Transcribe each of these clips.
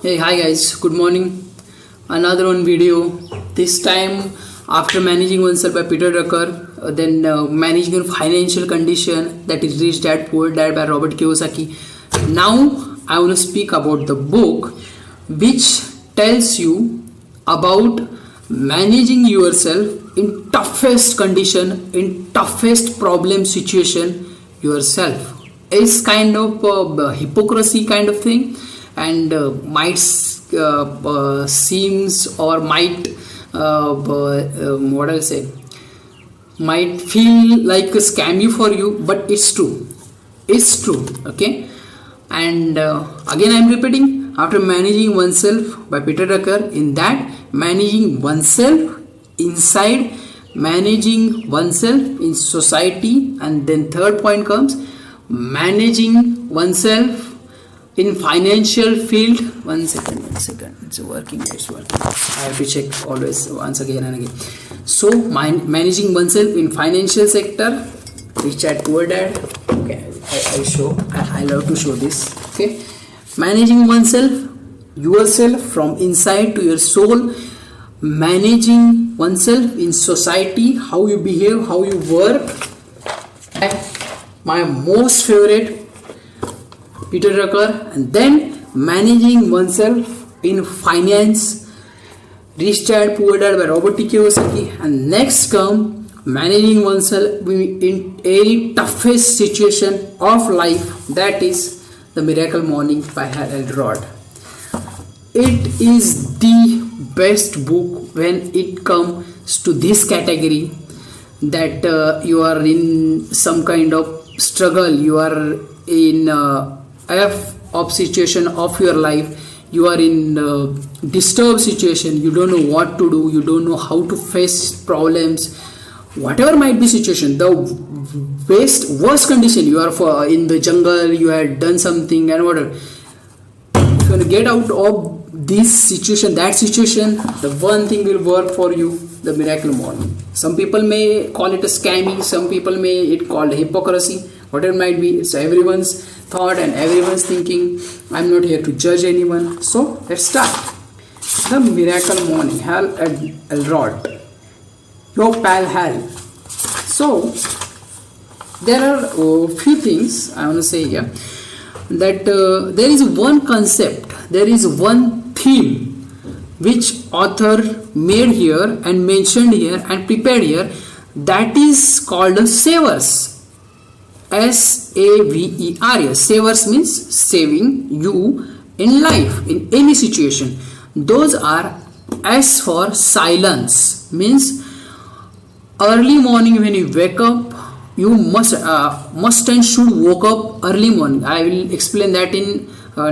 Hey, hi guys, good morning. Another one video. This time after managing oneself by Peter Drucker, then managing your financial condition, that is Rich Dad Poor Dad by Robert Kiyosaki. Now I want to speak about the book which tells you about managing yourself in toughest condition, in toughest problem situation yourself. It's kind of a hypocrisy kind of thing, and might seems or might what I'll say might feel like a scammy for you, but it's true. It's true. Okay. And again I'm repeating, after managing oneself by Peter Drucker, in that managing oneself inside, managing oneself in society, and then third point comes managing oneself in financial field. One second, it's working. I have to check always once again and again. So managing oneself in financial sector, Rich Dad Poor Dad. Okay, I love to show this. Okay, managing oneself, yourself from inside to your soul, managing oneself in society, how you behave, how you work. My most favorite, Peter Drucker. And then managing oneself in finance, Rich Dad Poor Dad by Robert Kiyosaki. And next come managing oneself in any toughest situation of life, that is The Miracle Morning by Elrod. It is the best book when it comes to this category, that you are in some kind of struggle, you are in of situation of your life, you are in disturbed situation, you don't know what to do, you don't know how to face problems, whatever might be situation, the worst condition, you are in the jungle, you had done something and whatever. If you want to get out of this situation, that situation, the one thing will work for you, The Miracle Morning. Some people may call it a scamming, some people may it called hypocrisy, whatever it might be. It's everyone's thought and everyone's thinking. I'm not here to judge anyone. So let's start. The Miracle Morning, Elrod, your pal Hal. So there are a few things I want to say here, that there is one concept, there is one theme which author made here and mentioned here and prepared here, that is called a savers. SAVERS. Savers means saving you in life, in any situation. Those are S for silence, means early morning when you wake up, you must and should wake up early morning. I will explain that in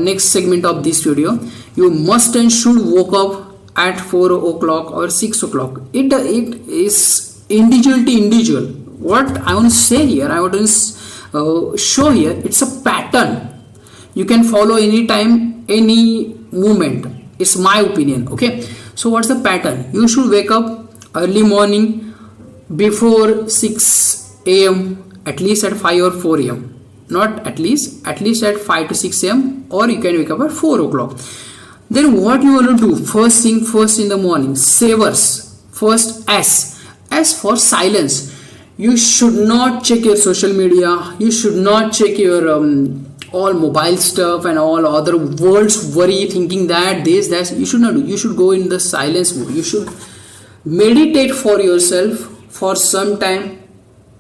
next segment of this video. You must and should wake up at 4 o'clock or 6 o'clock. It is individual to individual. What I want to say here, I want to show here, it's a pattern. You can follow anytime, any moment. It's my opinion. Okay. So what's the pattern? You should wake up early morning before 6 a.m. at least at 5 or 4 a.m. Not at least at 5 to 6 a.m. or you can wake up at 4 o'clock. Then what you want to do? First thing first in the morning, savers. First S for silence. You should not check your social media. You should not check your all mobile stuff and all other world's worry, thinking that this, that. You should not do. You should go in the silence mode. You should meditate for yourself for some time.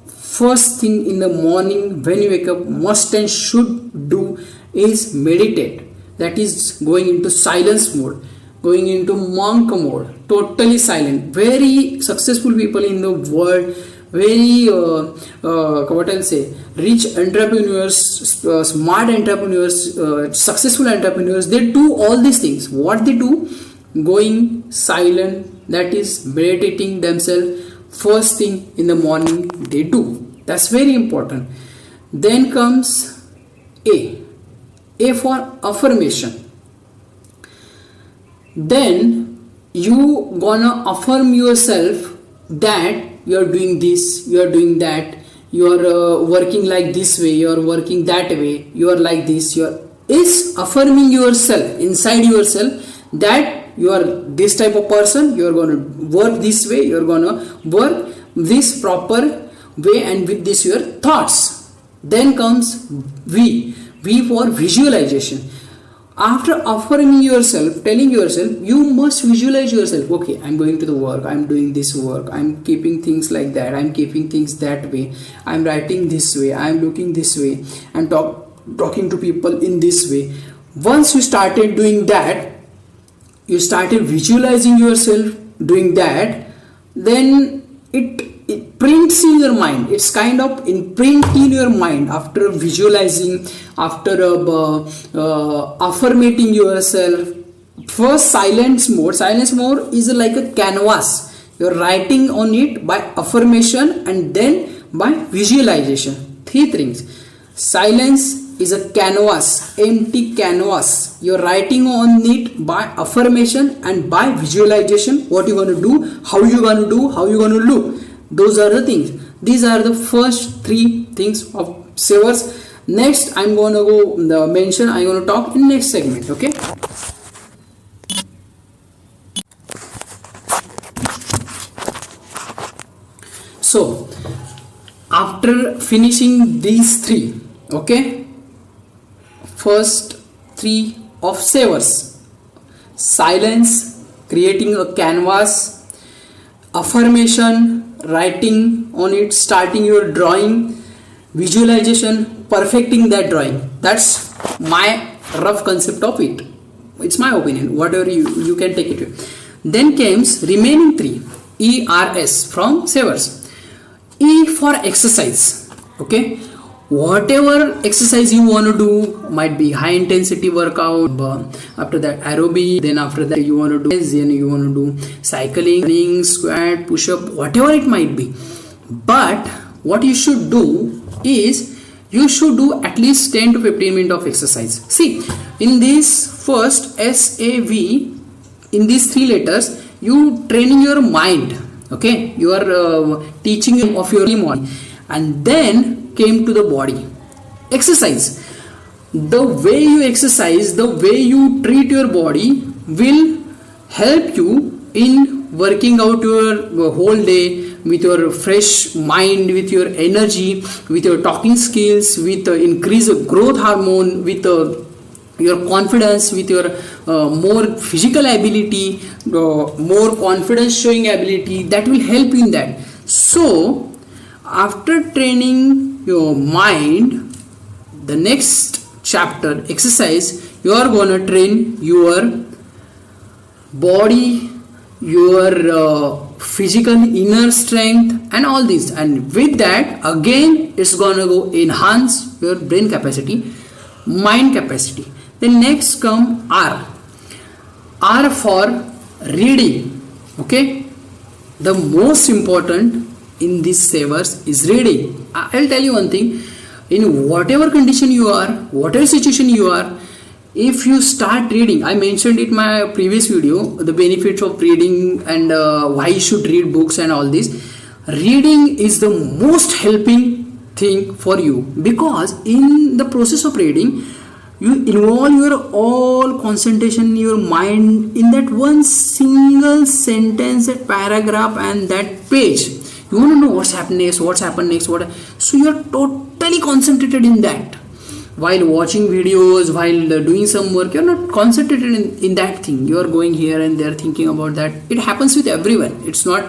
First thing in the morning when you wake up, must and should do is meditate. That is going into silence mode, going into monk mode, totally silent. Very successful people in the world, very what I'll say, rich entrepreneurs, smart entrepreneurs, successful entrepreneurs, they do all these things. What they do? Going silent, that is meditating themselves. First thing in the morning they do. That's very important. Then comes A for affirmation. Then you gonna affirm yourself that you are doing this, you are doing that, you are working like this way, you are working that way, you are like this, you are is affirming yourself inside yourself that you are this type of person, you are going to work this way, you are going to work this proper way and with this your thoughts. Then comes V for visualization. After affirming yourself, telling yourself, you must visualize yourself. Okay, I'm going to the work, I'm doing this work, I'm keeping things like that, I'm keeping things that way, I'm writing this way, I'm looking this way, I'm talking to people in this way. Once you started doing that, you started visualizing yourself doing that, then it prints in your mind. It's kind of imprint in your mind after visualizing, after affirming yourself. First, silence mode is like a canvas. You're writing on it by affirmation and then by visualization. Three things. Silence is a canvas, empty canvas. You're writing on it by affirmation and by visualization. What you're going to do, how you're going to do, how you're going to look. Those are the things. These are the first three things of savers. Next, I'm going to go mention. I'm going to talk in next segment. Okay. So, after finishing these three, okay, first three of savers: silence, creating a canvas, affirmation, writing on it, starting your drawing, visualization, perfecting that drawing. That's my rough concept of it. It's my opinion. Whatever you can take it. Then comes remaining three, ERS from savers. E for exercise. Okay, whatever exercise you want to do, might be high intensity workout, after that aerobic, then after that you want to do, then you want to do cycling, running, squat, push up, whatever it might be. But what you should do is you should do at least 10 to 15 minutes of exercise. See, in this first SAV, in these three letters, you training your mind. Okay, you are teaching of your body, and then came to the body. Exercise. The way you exercise, the way you treat your body will help you in working out your whole day with your fresh mind, with your energy, with your talking skills, with increase of growth hormone, with your confidence, with your more physical ability, more confidence showing ability. That will help you in that. So after training your mind, the next chapter exercise, you are gonna train your body, your physical inner strength and all this, and with that again it's gonna go enhance your brain capacity, mind capacity. Then next come R for reading. Okay, the most important in these savers is reading. I'll tell you one thing, in whatever condition you are, whatever situation you are, if you start reading, I mentioned it in my previous video, the benefits of reading and why you should read books and all this. Reading is the most helping thing for you, because in the process of reading you involve your all concentration, your mind in that one single sentence, that paragraph and that page. You want to know what's happened next, so you're totally concentrated in that. While watching videos, while doing some work, you're not concentrated in that thing. You're going here and there thinking about that. It happens with everyone. It's not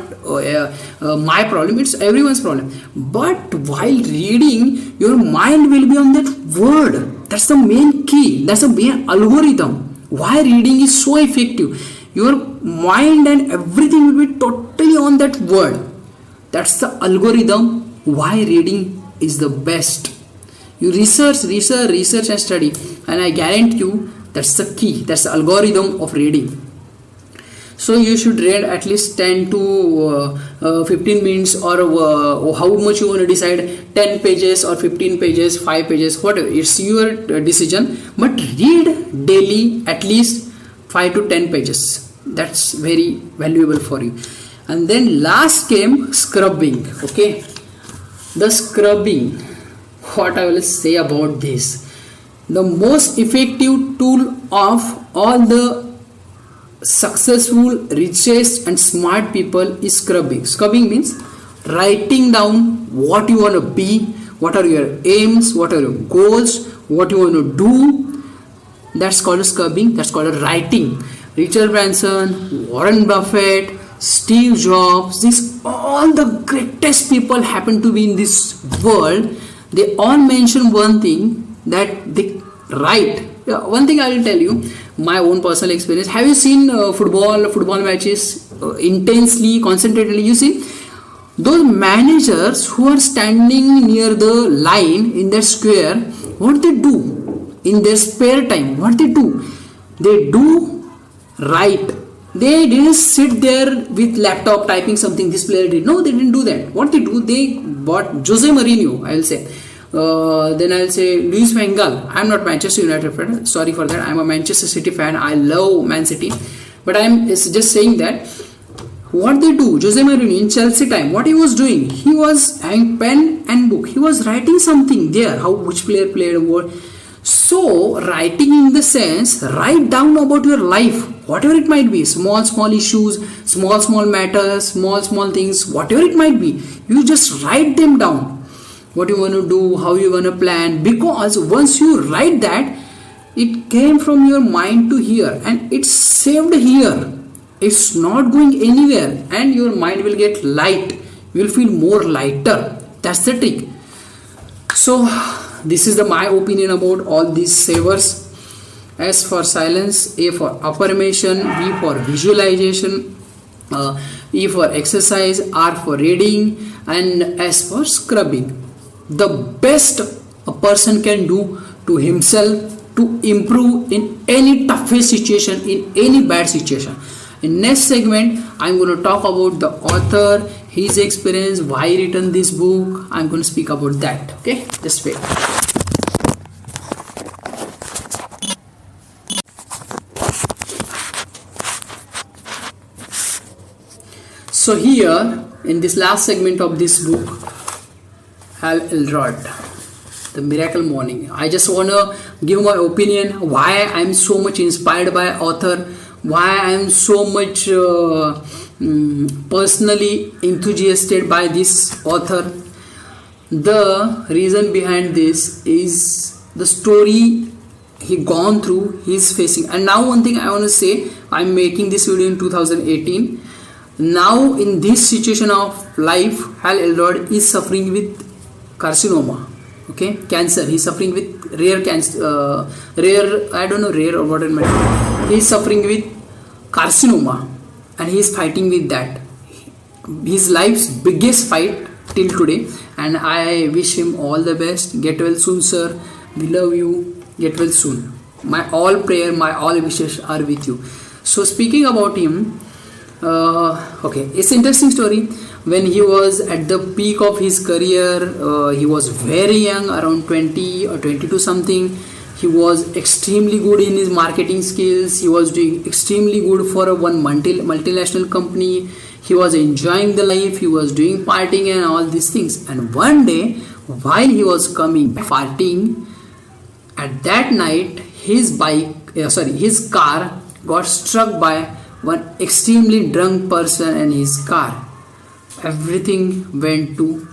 my problem, it's everyone's problem. But while reading, your mind will be on that word. That's the main key. That's the main algorithm. Why reading is so effective. Your mind and everything will be totally on that word. That's the algorithm why reading is the best. You research and study, and I guarantee you that's the key. That's the algorithm of reading. So you should read at least 10 to 15 minutes, or how much you want to decide, 10 pages or 15 pages, 5 pages, whatever. It's your decision. But read daily at least 5 to 10 pages. That's very valuable for you. And then last came scrubbing. Okay, the scrubbing, what I will say about this, The most effective tool of all the successful, richest and smart people is scrubbing. Scrubbing means writing down what you want to be, what are your aims, what are your goals, what you want to do. That's called a scrubbing. That's called a writing. Richard Branson, Warren Buffett, Steve Jobs, these all the greatest people happen to be in this world. They all mention one thing, that they write. One thing I will tell you, my own personal experience. Have you seen football matches intensely, concentratedly? You see those managers who are standing near the line in their square, what they do in their spare time? What they do write. They didn't sit there with laptop typing something this player did. No, they didn't do that. What they do, they bought Jose Mourinho, I'll say. Then I'll say Luis Van Gaal. I'm not Manchester United fan. Sorry for that. I'm a Manchester City fan. I love Man City. But I'm just saying that what they do, Jose Mourinho in Chelsea time, what he was doing, he was having pen and book. He was writing something there, which player played what. So writing in the sense, write down about your life, whatever it might be, small issues, small matters, small things, whatever it might be. You just write them down. What you want to do, how you want to plan, because once you write that, it came from your mind to here and it's saved here. It's not going anywhere and your mind will get light. You will feel more lighter. That's the trick. So this is my opinion about all these savers. S for silence, A for affirmation, V for visualization, E for exercise, R for reading, and S for scrubbing. The best a person can do to himself to improve in any toughest situation, in any bad situation. In next segment, I'm going to talk about the author, his experience, why he written this book. I'm going to speak about that. Okay, just wait. So here, in this last segment of this book, Elrod, The Miracle Morning, I just want to give my opinion why I'm so much inspired by author, why I'm so much personally enthusiastic by this author. The reason behind this is the story he gone through, he's facing. And now one thing I want to say, I'm making this video in 2018. Now in this situation of life, Hal Elrod is suffering with carcinoma, okay, cancer. He's suffering with rare cancer, rare or what it might be. He's suffering with carcinoma and he's fighting with that. His life's biggest fight till today, and I wish him all the best. Get well soon, sir. We love you. Get well soon. My all prayer, my all wishes are with you. So speaking about him, okay, it's an interesting story. When he was at the peak of his career, he was very young, around 20 or 22 something. He was extremely good in his marketing skills. He was doing extremely good for one multinational company. He was enjoying the life. He was doing partying and all these things. And one day, while he was coming partying, at that night, his car got struck by one extremely drunk person in his car. Everything went to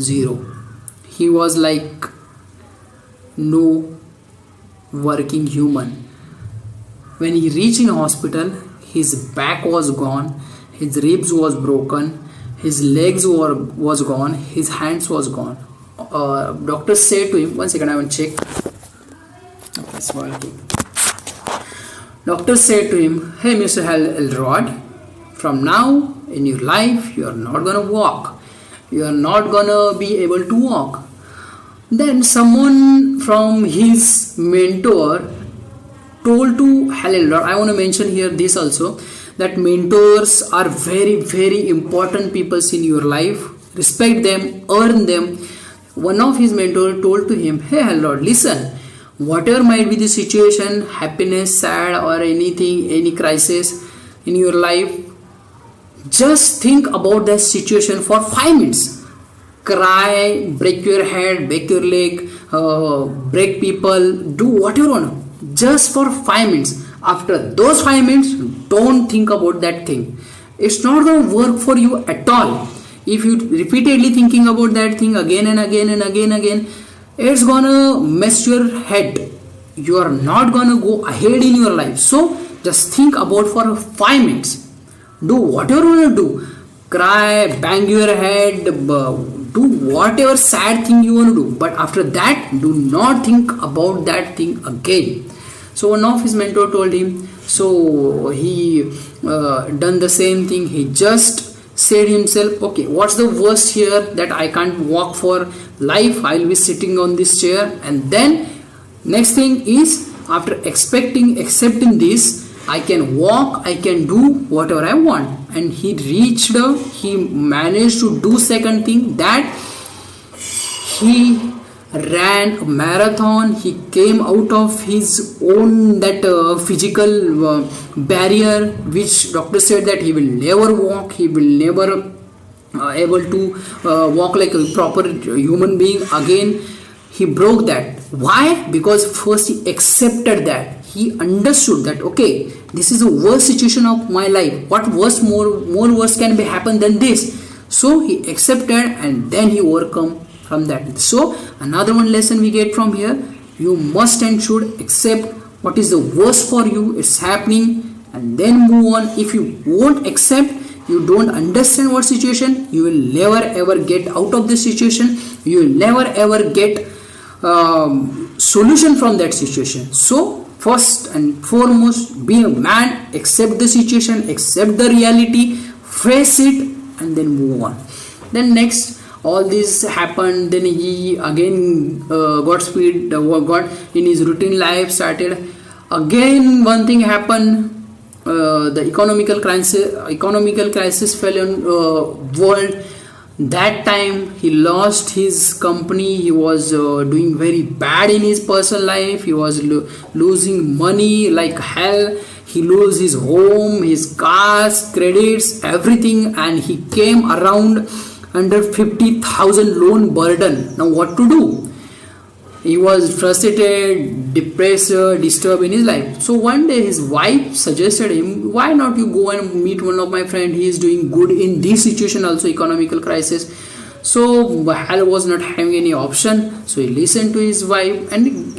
zero. He was like no working human. When he reached in hospital, his back was gone, his ribs was broken, his legs was gone, his hands was gone. Doctor said to him, one second, I will check. Okay, small thing. Doctor said to him, hey Mr. Elrod, from now in your life you are not gonna walk. You are not gonna be able to walk. Then someone from his mentor told to Elrod, I want to mention here this also, that mentors are very, very important people in your life. Respect them, earn them. One of his mentors told to him, hey Elrod, listen, whatever might be the situation, happiness, sad or anything, any crisis in your life, just think about that situation for 5 minutes. cry, break your head, break your leg, break people, do whatever you want, just for 5 minutes. After those 5 minutes, don't think about that thing. It's not going to work for you at all. If you repeatedly thinking about that thing again and again and again, it's gonna mess your head. You are not gonna go ahead in your life. So just think about for 5 minutes. Do whatever you wanna do. Cry, bang your head, do whatever sad thing you wanna do. But after that, do not think about that thing again. So one of his mentor told him. So he done the same thing. He just said himself, okay, what's the worst here that I can't walk for life? I'll be sitting on this chair. And then next thing is, after accepting this, I can walk, I can do whatever I want. And he managed to do second thing, that he ran a marathon. He came out of his own that physical barrier, which doctor said that he will never walk, he will never able to walk like a proper human being again. He broke that. Why? Because first he accepted that. He understood that, okay, this is the worst situation of my life. What worse, more worse can be happen than this? So he accepted, and then he overcome from that. So another one lesson we get from here, you must and should accept what is the worst for you, it's happening, and then move on. If you won't accept, you don't understand what situation, you will never ever get out of the situation, you will never ever get solution from that situation. So first and foremost, be a man, accept the situation, accept the reality, face it, and then move on. Then next, all this happened, then he again got in his routine life, started again. One thing happened, the economical crisis fell on world. That time he lost his company. He was doing very bad in his personal life. He was losing money like hell. He lose his home, his cars, credits, everything, and he came around under 50,000 loan burden. Now what to do? He was frustrated, depressed, disturbed in his life. So one day his wife suggested him, why not you go and meet one of my friend? He is doing good in this situation also, economical crisis. So Hal was not having any option. So he listened to his wife and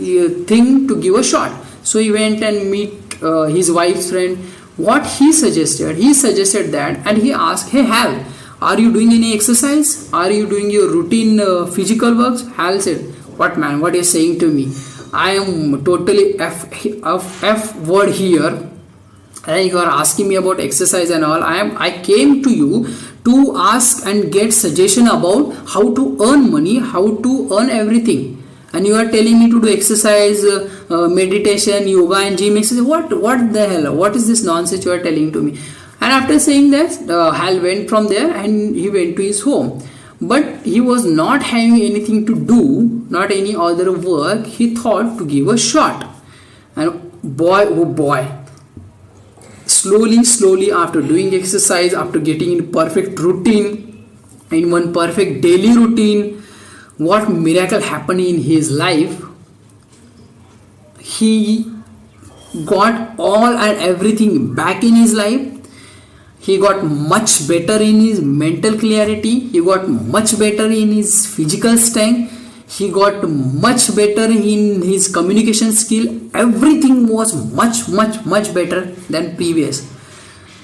think to give a shot. So he went and meet his wife's friend. What he suggested that, and he asked, hey Hal, are you doing any exercise? Are you doing your routine physical works? Hal said, what man, what are you saying to me? I am totally F word here, and you are asking me about exercise and all. I came to you to ask and get suggestion about how to earn money, how to earn everything, and you are telling me to do exercise, meditation, yoga and gym exercise. What the hell? What is this nonsense you are telling to me? And after saying that, Hal went from there and he went to his home. But he was not having anything to do, not any other work. He thought to give a shot. And boy, oh boy, slowly after doing exercise, after getting in perfect routine, in one perfect daily routine, what miracle happened in his life? He got all and everything back in his life. He got much better in his mental clarity. He got much better in his physical strength. He got much better in his communication skill. Everything was much better than previous.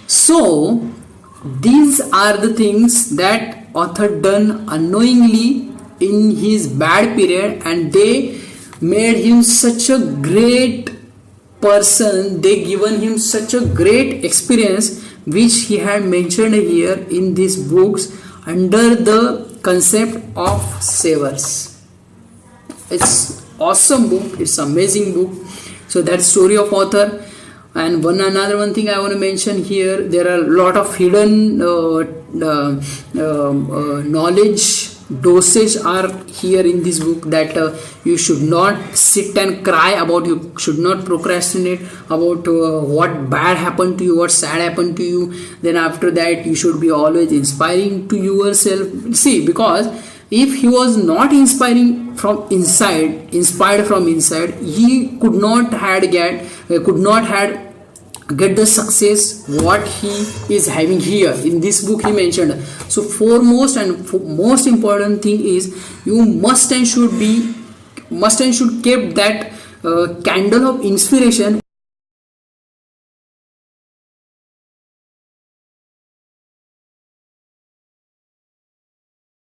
So these are the things that author done unknowingly in his bad period, and they made him such a great person. They given him such a great experience, which he had mentioned here in these books under the concept of savers. It's awesome book. It's amazing book. So that's story of author. And another one thing I want to mention here, there are a lot of hidden knowledge dosage are here in this book, that you should not sit and cry about, you should not procrastinate about what bad happened to you, what sad happened to you. Then after that you should be always inspiring to yourself. See, because If he was not inspired from inside, he could not had get the success what he is having here. In this book he mentioned. So foremost and most important thing is, you must and should keep that candle of inspiration